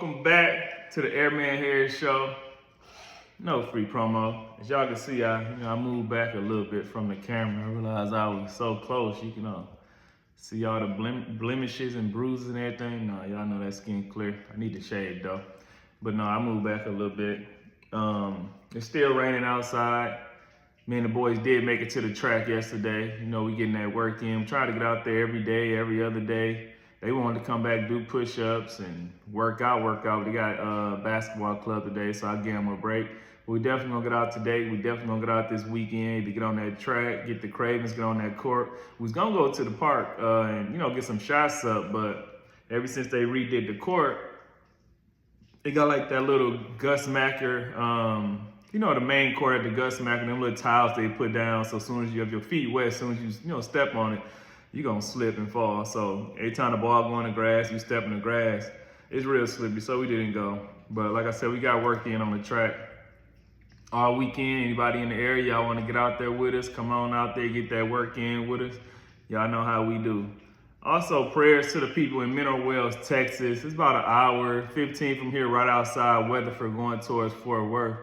Welcome back to the Airman Harris Show. No free promo. As y'all can see, I moved back a little bit from the camera. I realized I was so close. You can see all the blemishes and bruises and everything. No, y'all know that skin clear. I need to shave though. But no, I moved back a little bit. It's still raining outside. Me and the boys did make it to the track yesterday. We getting that work in. Try to get out there every day, every other day. They wanted to come back, do push-ups and work out. They got a basketball club today, so I gave them a break. We definitely gonna get out today. We definitely gonna get out this weekend to get on that track, get the cravings, get on that court. We was gonna go to the park and get some shots up, but ever since they redid the court, they got like that little Gus Macker, the main court at the Gus Macker, them little tiles they put down. So as soon as you have your feet wet, as soon as you step on it, you're gonna slip and fall. So every time the ball go in the grass, you step in the grass, it's real slippery, so we didn't go. But like I said, we got work in on the track all weekend. Anybody in the area, y'all wanna get out there with us, come on out there, get that work in with us. Y'all know how we do. Also, prayers to the people in Mineral Wells, Texas. It's about an hour, 15 from here, right outside Weatherford, going towards Fort Worth.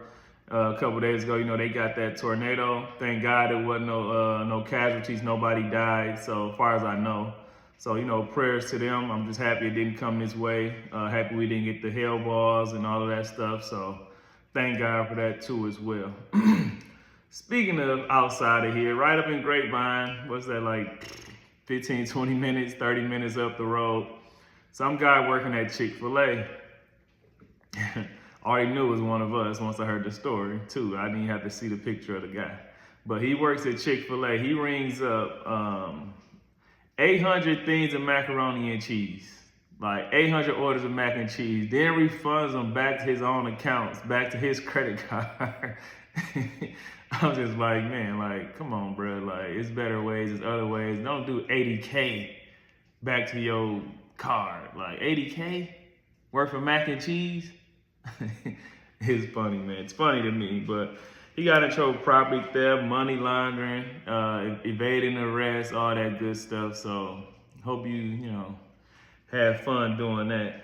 A couple days ago, they got that tornado. Thank God there wasn't no casualties, nobody died, so as far as I know. So, prayers to them. I'm just happy it didn't come this way. Happy we didn't get the hail balls and all of that stuff. So thank God for that too as well. Speaking of outside of here, right up in Grapevine, what's that, like 15, 20 minutes, 30 minutes up the road, some guy working at Chick-fil-A. Already knew it was one of us once I heard the story too. I didn't even have to see the picture of the guy. But he works at Chick-fil-A. He rings up 800 things of macaroni and cheese. Like 800 orders of mac and cheese. Then refunds them back to his own accounts, back to his credit card. I'm just like, man, like, come on, bro. Like, it's better ways, there's other ways. Don't do 80K back to your card. Like, 80K worth of mac and cheese? It's funny, man. It's funny to me, but he got in trouble with property theft, money laundering, evading arrest, all that good stuff. So hope you have fun doing that.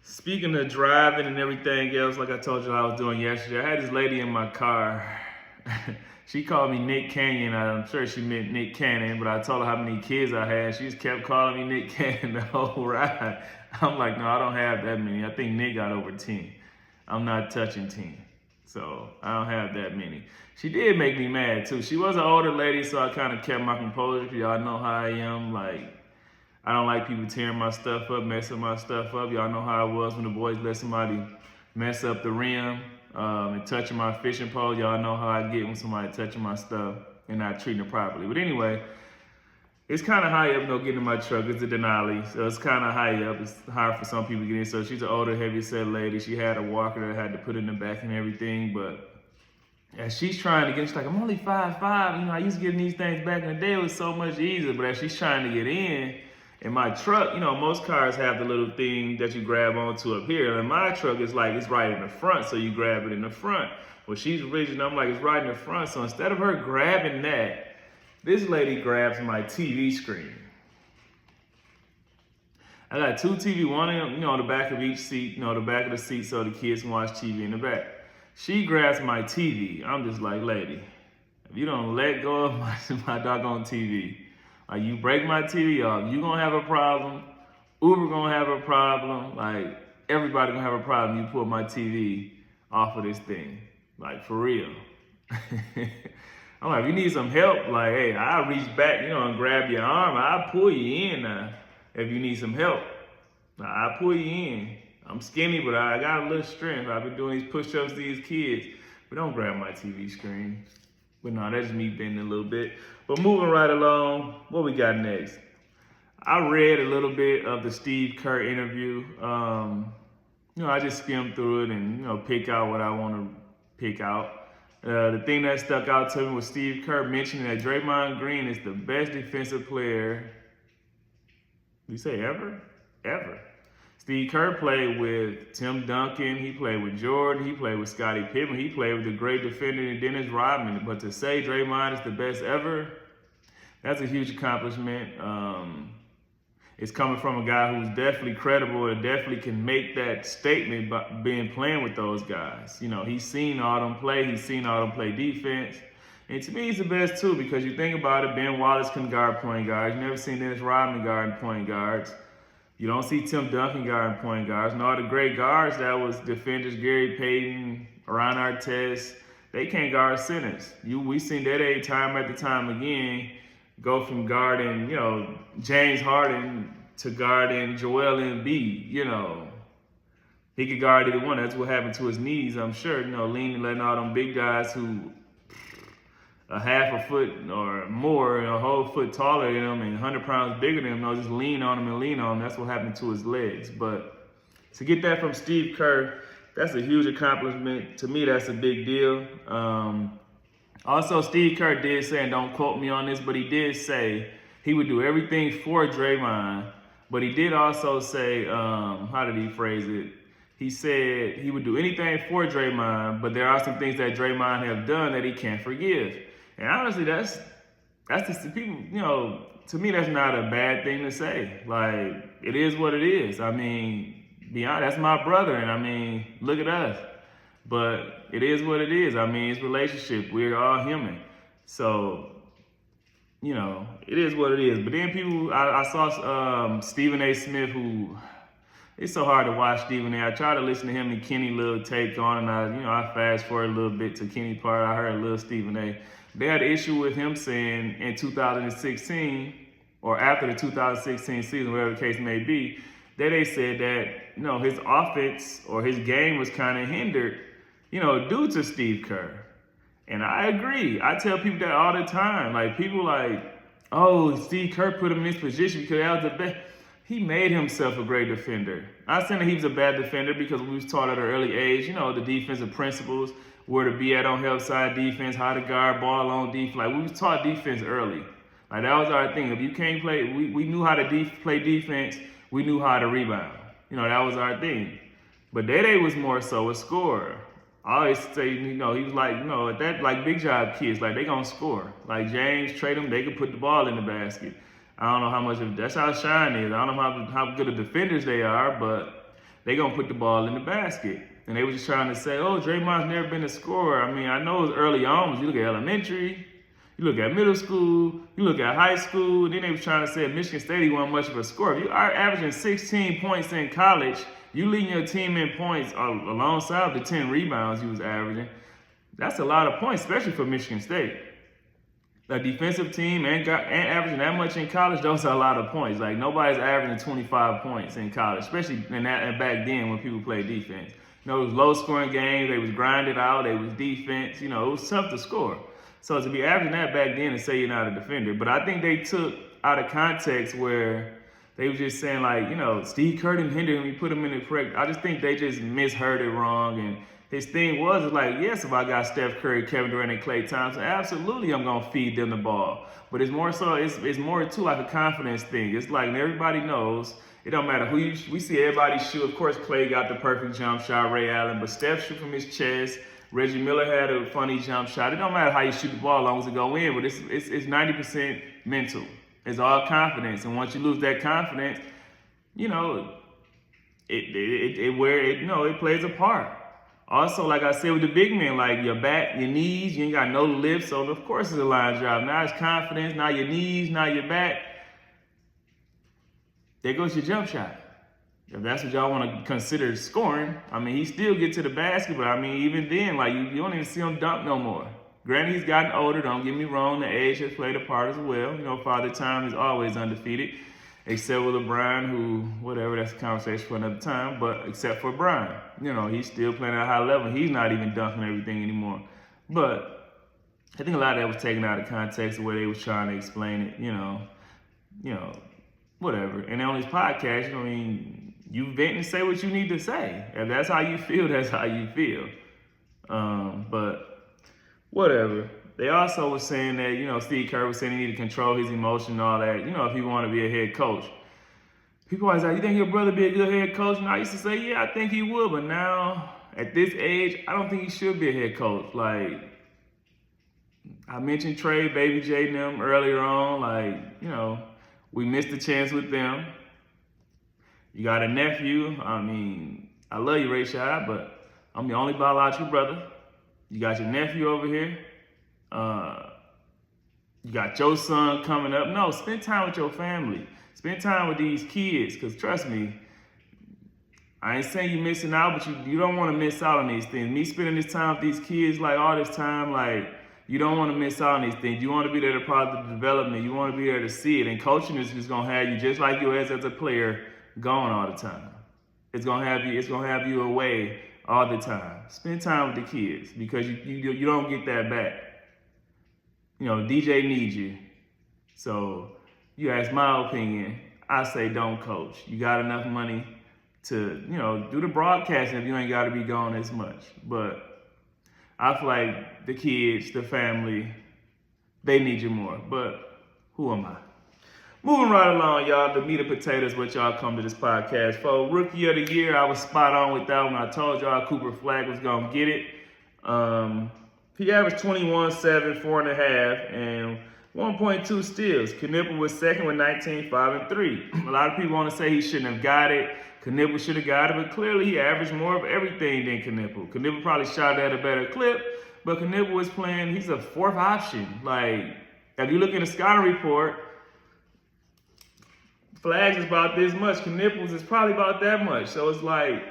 Speaking of driving and everything else, like I told you I was doing yesterday, I had this lady in my car. She called me Nick Canyon. I'm sure she meant Nick Cannon, but I told her how many kids I had. She just kept calling me Nick Cannon the whole ride. I'm like, no, I don't have that many. I think Nick got over 10. I'm not touching 10. So I don't have that many. She did make me mad too. She was an older lady, so I kind of kept my composure. Y'all know how I am. Like, I don't like people tearing my stuff up, messing my stuff up. Y'all know how I was when the boys let somebody mess up the rim and touching my fishing pole. Y'all know how I get when somebody touching my stuff and not treating it properly. But anyway, it's kind of high up, getting in my truck. It's a Denali, so it's kind of high up. It's hard for some people to get in. So she's an older, heavy-set lady. She had a walker that had to put in the back and everything. But as she's trying to get, she's like, I'm only 5'5". I used to get in these things back in the day. It was so much easier. But as she's trying to get in my truck, most cars have the little thing that you grab onto up here. And my truck is like, it's right in the front, so you grab it in the front. Well, she's rigid, I'm like, it's right in the front. So instead of her grabbing that, this lady grabs my TV screen. I got two TV, one on the back of each seat, the back of the seat so the kids can watch TV in the back. She grabs my TV. I'm just like, lady, if you don't let go of my doggone TV, like, you break my TV off, you gonna have a problem. Uber gonna have a problem. Like, everybody gonna have a problem. You pull my TV off of this thing, like, for real. I'm like, if you need some help, like, hey, I'll reach back, and grab your arm. I'll pull you in now if you need some help. I'll pull you in. I'm skinny, but I got a little strength. I've been doing these push-ups to these kids. But don't grab my TV screen. But no, that's me bending a little bit. But moving right along, what we got next? I read a little bit of the Steve Kerr interview. I just skimmed through it and, pick out what I want to pick out. The thing that stuck out to me was Steve Kerr mentioning that Draymond Green is the best defensive player, did you say ever? Ever. Steve Kerr played with Tim Duncan, he played with Jordan, he played with Scottie Pippen, he played with the great defender Dennis Rodman. But to say Draymond is the best ever, that's a huge accomplishment. it's coming from a guy who's definitely credible and definitely can make that statement by playing with those guys. You know, he's seen all them play. He's seen all them play defense. And to me, he's the best too, because you think about it, Ben Wallace can guard point guards. You've never seen Dennis Rodman guarding point guards. You don't see Tim Duncan guarding point guards. And all the great guards that was defenders, Gary Payton, Ron Artest, they can't guard centers. We seen that time after time again go from guarding, you know, James Harden to guarding Joel Embiid. You know, he could guard either one. That's what happened to his knees, I'm sure. You know, leaning, letting all them big guys who a half a foot or more, a whole foot taller than him and 100 pounds bigger than him, you know, just lean on him and lean on him. That's what happened to his legs. But to get that from Steve Kerr, that's a huge accomplishment. To me, that's a big deal. Also, Steve Kerr did say, and don't quote me on this, but he did say he would do everything for Draymond. But he did also say, how did he phrase it? He said he would do anything for Draymond, but there are some things that Draymond have done that he can't forgive. And honestly, that's just people, you know, to me, that's not a bad thing to say. Like, it is what it is. I mean, be honest, that's my brother, and I mean, look at us. But it is what it is. I mean, it's relationship. We're all human. So, you know, it is what it is. But then people, I saw Stephen A. Smith, who, it's so hard to watch Stephen A. I try to listen to him and Kenny little take on, and I fast forward a little bit to Kenny part. I heard a little Stephen A. They had an issue with him saying in 2016, or after the 2016 season, whatever the case may be, that they said that, you know, his offense or his game was kind of hindered, you know, due to Steve Kerr. And I agree. I tell people that all the time. Like, people like, oh, Steve Kerr put him in this position because that was the best. He made himself a great defender. I'm not saying that he was a bad defender, because we was taught at an early age, you know, the defensive principles, where to be at on help side defense, how to guard ball on defense. Like, we was taught defense early. Like, that was our thing. If you can't play, we knew how to play defense. We knew how to rebound. You know, that was our thing. But Dede was more so a scorer. I always say, you know, he was like, you know, at that, like, big job kids, like, they gonna score. Like, James, trade them, they could put the ball in the basket. I don't know how much of, that's how Shine is. I don't know how good of defenders they are, but they gonna put the ball in the basket. And they were just trying to say, oh, Draymond's never been a scorer. I mean, I know it was early on, but you look at elementary, you look at middle school, you look at high school, and then they was trying to say at Michigan State he wasn't much of a scorer. If you are averaging 16 points in college, you leading your team in points alongside the 10 rebounds you was averaging. That's a lot of points, especially for Michigan State. A defensive team and averaging that much in college, those are a lot of points. Like, nobody's averaging 25 points in college, especially and back then when people played defense. You know, it was low-scoring games. They was grinded out. They was defense. You know, it was tough to score. So to be averaging that back then and say you're not a defender. But I think they took out of context where they were just saying, like, you know, Steve Kerr didn't hinder him. He put him in the correct. I just think they just misheard it wrong. And his thing was like, yes, if I got Steph Curry, Kevin Durant, and Klay Thompson, absolutely I'm going to feed them the ball. But it's more so, it's more too like a confidence thing. It's like, everybody knows, it don't matter who we see everybody shoot. Of course, Klay got the perfect jump shot, Ray Allen, but Steph shoot from his chest. Reggie Miller had a funny jump shot. It don't matter how you shoot the ball as long as it go in, but it's 90% mental. It's all confidence. And once you lose that confidence, you know, it plays a part. Also, like I said with the big men, like your back, your knees, you ain't got no lift, so of course it's a line drive. Now it's confidence, now your knees, now your back. There goes your jump shot. If that's what y'all want to consider scoring, I mean, he still get to the basket, but I mean, even then, like, you don't even see him dunk no more. Granted, he's gotten older, don't get me wrong, the age has played a part as well. You know, Father Time is always undefeated, except with LeBron, who, whatever, that's a conversation for another time, but except for Brian. You know, he's still playing at a high level. He's not even dunking everything anymore. But I think a lot of that was taken out of context, the way they was trying to explain it, you know, whatever. And on this podcast, I mean, you vent and say what you need to say. If that's how you feel, that's how you feel. But whatever. They also were saying that, you know, Steve Kerr was saying he needed to control his emotion and all that, you know, if he wanted to be a head coach. People always like, you think your brother be a good head coach? And I used to say, yeah, I think he would. But now, at this age, I don't think he should be a head coach. Like, I mentioned Trey, Baby J, and them earlier on. Like, you know, we missed the chance with them. You got a nephew. I mean, I love you, Rashad, but I'm the only biological brother. You got your nephew over here. You got your son coming up. No, spend time with your family. Spend time with these kids, because trust me, I ain't saying you missing out, but you don't want to miss out on these things. Me spending this time with these kids, like all this time, like you don't want to miss out on these things. You want to be there to part of the development. You want to be there to see it. And coaching is just gonna have you just like you as a player, gone all the time. It's gonna have you away all the time. Spend time with the kids, because you don't get that back. You know, DJ needs you. So you ask my opinion, I say don't coach. You got enough money to, you know, do the broadcasting if you ain't got to be gone as much. But I feel like the kids, the family, they need you more. But who am I? Moving right along, y'all. The meat and potatoes, what y'all come to this podcast for. Rookie of the year, I was spot on with that one. I told y'all Cooper Flagg was going to get it. He averaged 21, 7, 4.5, and 1.2 steals. Knipple was second with 19, 5, and 3. A lot of people want to say he shouldn't have got it. Knipple should have got it, but clearly he averaged more of everything than Knipple. Knipple probably shot at a better clip, but Knipple was playing, he's a fourth option. Like, if you look in the scouting report, Flags is about this much. Knipples is probably about that much. So it's like,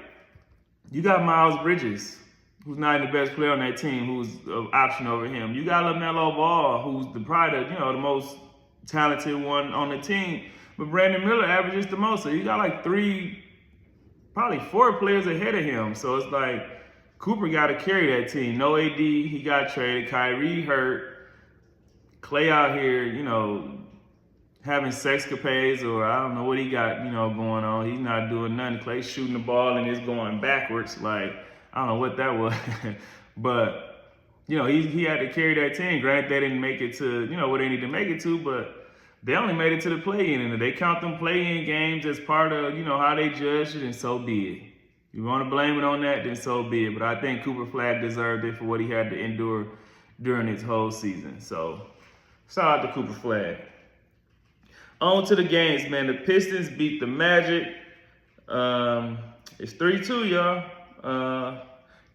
you got Miles Bridges, who's not the best player on that team, who's an option over him. You got LaMelo Ball, who's probably the most talented one on the team. But Brandon Miller averages the most. So you got like probably 4 players ahead of him. So it's like Cooper got to carry that team. No AD, he got traded. Kyrie hurt. Clay out here, having sexcapades, or I don't know what he got, going on. He's not doing nothing. Clay's shooting the ball and it's going backwards. Like, I don't know what that was. But, he had to carry that team. Granted, they didn't make it to, where they need to make it to, but they only made it to the play-in, and they count them play-in games as part of, how they judged it, and so be it. You want to blame it on that, then so be it. But I think Cooper Flagg deserved it for what he had to endure during his whole season. So, shout out to Cooper Flagg. On to the games, man. The Pistons beat the Magic. It's 3-2, y'all.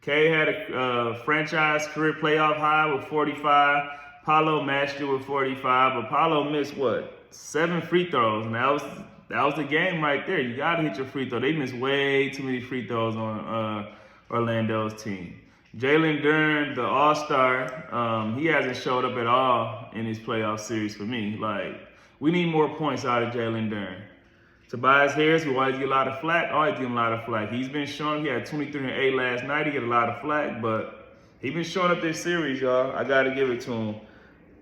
K had a franchise career playoff high with 45. Paolo matched it with 45, but Paolo missed 7 free throws, and that was the game right there. You gotta hit your free throw. They missed way too many free throws on Orlando's team. Jalen Duren, the All-Star, he hasn't showed up at all in his playoff series for me. Like, we need more points out of Jalen Duren. Tobias Harris, who always get a lot of flack, always get a lot of flack. He's been showing, he had 23 and 8 last night. He get a lot of flack, but he's been showing up this series, y'all. I got to give it to him.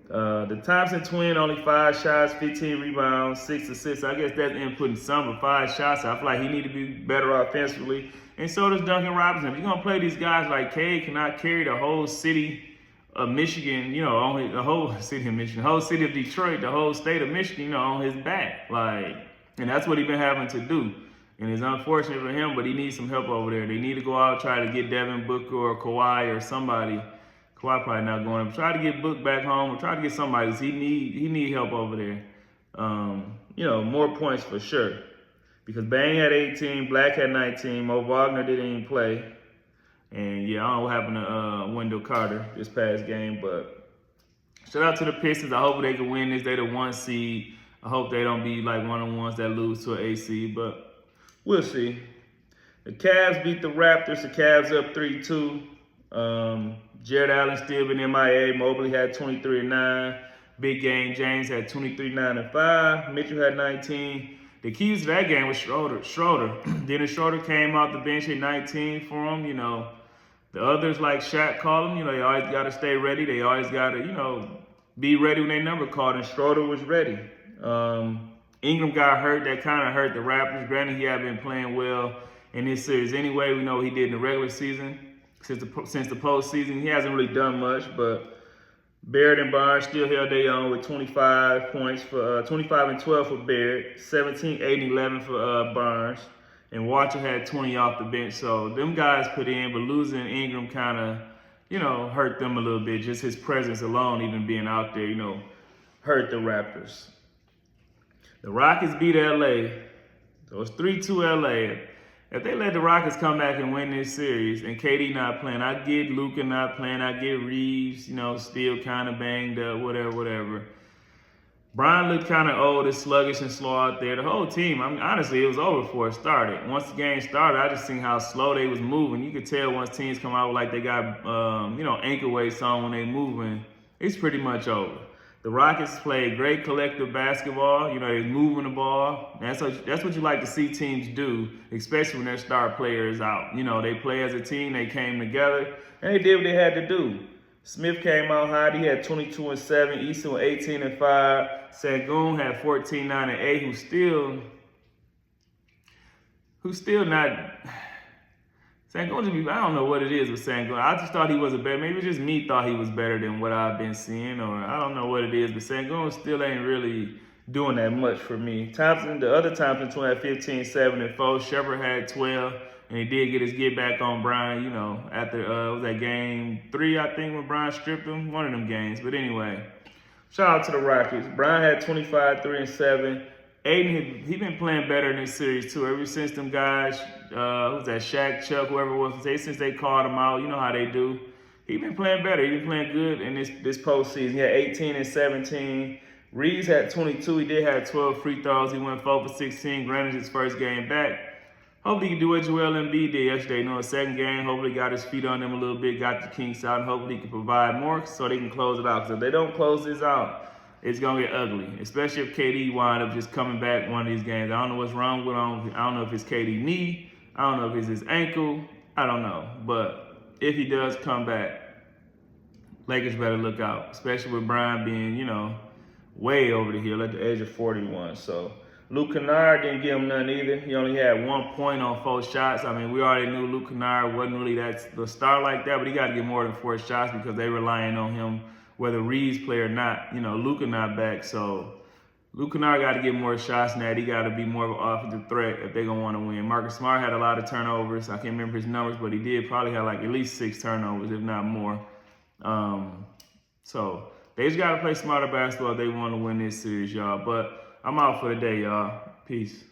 The Thompson twin, only 5 shots, 15 rebounds, 6 assists. I guess that's inputting some, but 5 shots. I feel like he need to be better offensively. And so does Duncan Robinson. If you're going to play these guys like Cade cannot carry the whole city of Michigan, the whole city of Michigan, the whole city of Detroit, the whole state of Michigan, on his back. And that's what he's been having to do. And it's unfortunate for him, but he needs some help over there. They need to go out and try to get Devin Booker or Kawhi or somebody. Kawhi probably not going to try to get Book back home, or try to get somebody, because he need help over there. More points for sure. Because Bang had 18, Black had 19, Mo Wagner didn't even play. And I don't know what happened to Wendell Carter this past game, but shout out to the Pistons. I hope they can win this. They're the 1 seed. I hope they don't be like one of the ones that lose to an AC, but we'll see. The Cavs beat the Raptors. The Cavs up 3-2. Jared Allen still been MIA. Mobley had 23 and 9. Big Game James had 23, 9, and 5. Mitchell had 19. The keys to that game was Schroeder. Dennis Schroeder came off the bench at 19 for him. The others, like Shaq called them, they always got to stay ready. They always got to, be ready when their number called, and Schroeder was ready. Ingram got hurt. That kind of hurt the Raptors. Granted, he had been playing well in this series anyway. We know what he did in the regular season. Since the postseason, he hasn't really done much, but Barrett and Barnes still held their own with 25 points for 25 and 12 for Barrett, 17, 8, and 11 for Barnes, and Walter had 20 off the bench. So them guys put in, but losing Ingram kind of, hurt them a little bit. Just his presence alone, even being out there, hurt the Raptors. The Rockets beat LA So it's 3-2 LA. If they let the Rockets come back and win this series, and KD not playing, I get Luka not playing, I get Reeves, still kind of banged up, whatever. Brian looked kind of old and sluggish and slow out there. The whole team, honestly, it was over before it started. Once the game started, I just seen how slow they was moving. You could tell once teams come out like they got, ankle weights on when they moving, it's pretty much over. The Rockets played great collective basketball. They're moving the ball. That's what you like to see teams do, especially when their star player is out. They play as a team. They came together, and they did what they had to do. Smith came out hot. He had 22 and 7. Easton with 18 and 5. Sengun had 14, 9 and 8. Who's still not. Sengun, I don't know what it is with Sengun. I just thought he was maybe just me thought he was better than what I've been seeing, or I don't know what it is, but Sengun still ain't really doing that much for me. The other Thompson had 15, 7 and 4. Shepard had 12, and he did get his get back on Brian, after was that game 3, I think, when Brian stripped him, one of them games. But anyway, shout out to the Rockets. Brian had 25, 3 and 7. Aiden, he been playing better in this series too. Ever since them guys, who's that, Shaq, Chuck, whoever it was, since they called him out, you know how they do. He been playing better. He been playing good in this postseason. He had 18 and 17. Reeves had 22. He did have 12 free throws. He went 4 for 16. Granted, his first game back. Hopefully he can do what Joel Embiid did yesterday. His second game, hopefully got his feet on them a little bit, got the kinks out, and hopefully he can provide more so they can close it out. Because if they don't close this out, it's going to get ugly, especially if KD wind up just coming back one of these games. I don't know what's wrong with him. I don't know if it's KD knee. I don't know if it's his ankle. I don't know. But if he does come back, Lakers better look out, especially with Brian being, way over the hill at the age of 41. So Luke Kennard didn't give him none either. He only had 1 point on 4 shots. I mean, we already knew Luke Kennard wasn't really the star like that, but he got to get more than 4 shots because they relying on him, whether Reeves play or not. Luka not back, so Luke Kennard got to get more shots than that. He got to be more of an offensive threat if they're going to want to win. Marcus Smart had a lot of turnovers. I can't remember his numbers, but he did probably have like at least 6 turnovers, if not more. So they just got to play smarter basketball if they want to win this series, y'all. But I'm out for the day, y'all. Peace.